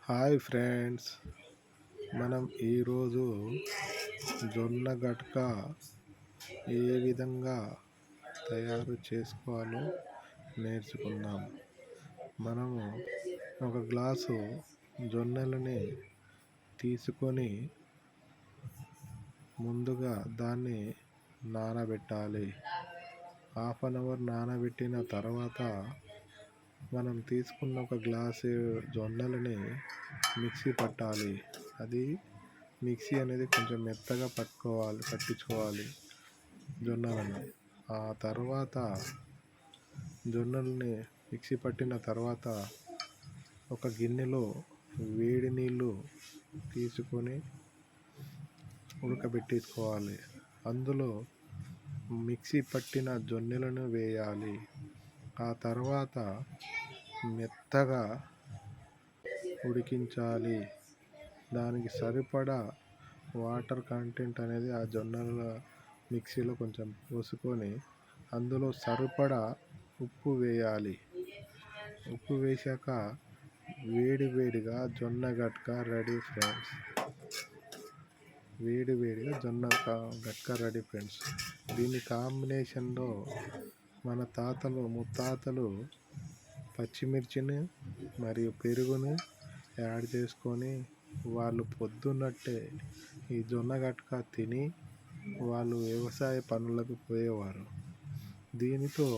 Hi friends, మనం ఈరోజు జొన్న గట్క ఏ విధంగా తయారు చేసుకోవాలో నేర్చుకుందాం. మనము ఒక గ్లాసు జొన్నలని తీసుకొని ముందుగా దాన్ని నానబెట్టాలి. హాఫ్ అన్ అవర్ నానబెట్టిన తర్వాత మనం తీసుకున్న ఒక గ్లాసు జొన్నలని మిక్సీ పట్టాలి. అది మిక్సీ అనేది కొంచెం మెత్తగా పట్టించుకోవాలి జొన్నలని. ఆ తర్వాత జొన్నల్ని మిక్సీ పట్టిన తర్వాత ఒక గిన్నెలో వేడి నీళ్ళు తీసుకొని ఉడకబెట్టుకోవాలి. అందులో మిక్సీ పట్టిన జొన్నలను వేయాలి. ఆ తర్వాత మెత్తగా ఉడికించాలి. దానికి సరిపడా వాటర్ కంటెంట్ అనేది ఆ జొన్నల మిక్సీలో కొంచెం పోసుకొని అందులో సరిపడా ఉప్పు వేయాలి. ఉప్పు వేశాక వేడిగా జొన్న గట్క రెడీ ఫ్రెండ్స్. వేడిగా జొన్న గట్క రెడీ ఫ్రెండ్స్. దీని కాంబినేషన్లో మన తాతలు ముత్తాతలు పచ్చిమిర్చిని మరియు పెరుగుని యాడ్ చేసుకొని వాళ్ళు పొద్దున్నట్టే ఈ జొన్న గట్క తిని వాళ్ళు వ్యవసాయ పనులకు పోయేవారు. దీనితో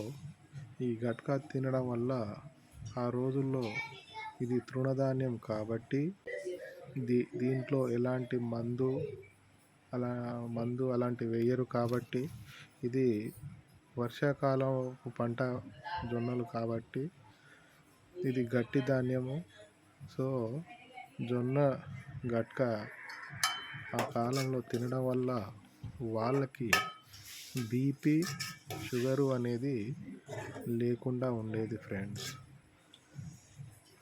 ఈ గట్క తినడం వల్ల ఆ రోజుల్లో ఇది తృణధాన్యం కాబట్టి దీంట్లో ఎలాంటి మందు అలాంటి వేయరు కాబట్టి ఇది వర్షాకాలం పంట జొన్నలు కాబట్టి ఇది గట్టి ధాన్యము. సో జొన్న గట్క ఆ కాలంలో తినడం వల్ల వాళ్ళకి బీపీ షుగరు అనేది లేకుండా ఉండేది ఫ్రెండ్స్.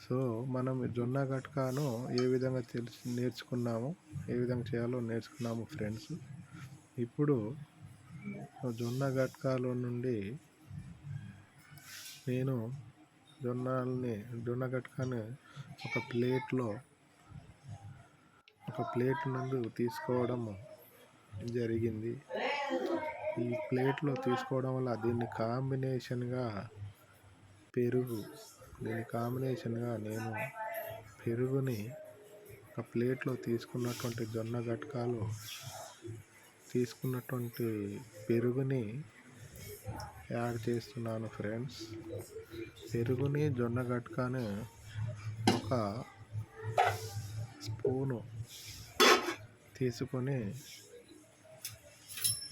సో మనం జొన్న గట్కను ఏ విధంగా నేర్చుకున్నామో ఏ విధంగా చేయాలో నేర్చుకున్నాము ఫ్రెండ్స్. ఇప్పుడు జొన్న గట్కలో నుండి నేను జొన్న గట్కని ఒక ప్లేట్ నుండి తీసుకోవడం జరిగింది. ఈ ప్లేట్లో తీసుకోవడం వల్ల దీని కాంబినేషన్గా నేను పెరుగుని ఒక ప్లేట్లో తీసుకున్నటువంటి పెరుగుని యాడ్ చేస్తున్నాను ఫ్రెండ్స్. పెరుగుని జొన్న గట్కని ఒక స్పూను తీసుకొని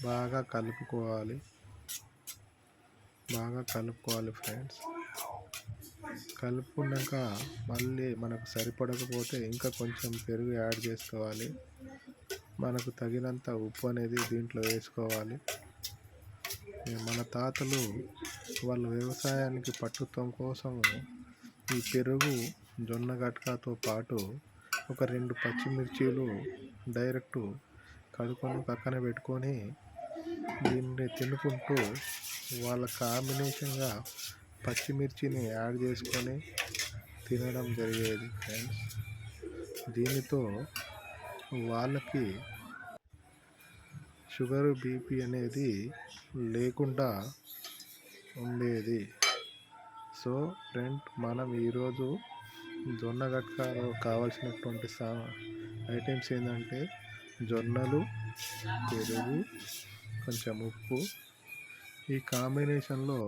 బాగా కలుపుకోవాలి ఫ్రెండ్స్. కలుపుకున్నాక మళ్ళీ మనకు సరిపడకపోతే ఇంకా కొంచెం పెరుగు యాడ్ చేసుకోవాలి. మనకు తగినంత ఉప్పు అనేది దీంట్లో వేసుకోవాలి. మన తాతలు వాళ్ళ వ్యవసాయానికి పట్టుతం కోసం ఈ పెరుగు జొన్న గట్కతో పాటు ఒక 2 పచ్చిమిర్చీలు డైరెక్ట్ కడుక్కొని పక్కన పెట్టుకొని దీన్ని తినుకుంటూ వాళ్ళ కాంబినేషన్గా పచ్చిమిర్చిని యాడ్ చేసుకొని తినడం జరిగేది ఫ్రెండ్స్. దీనితో వాళ్ళకి షుగరు బీపీ అనేది లేకుండా ఉండేది. సో ఫ్రెండ్, మనం ఈరోజు జొన్న గట్కలో కావాల్సినటువంటి ఐటమ్స్ ఏంటంటే జొన్నలు, పెరుగు, కొంచెం ఉప్పు. ఈ కాంబినేషన్లో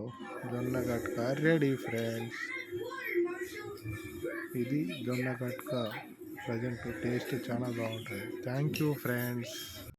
జొన్న గట్క రెడీ ఫ్రెండ్స్. ఇది జొన్న గట్క ప్రజెంట్ టేస్ట్ చాలా బాగుంటుంది. Thank you friends.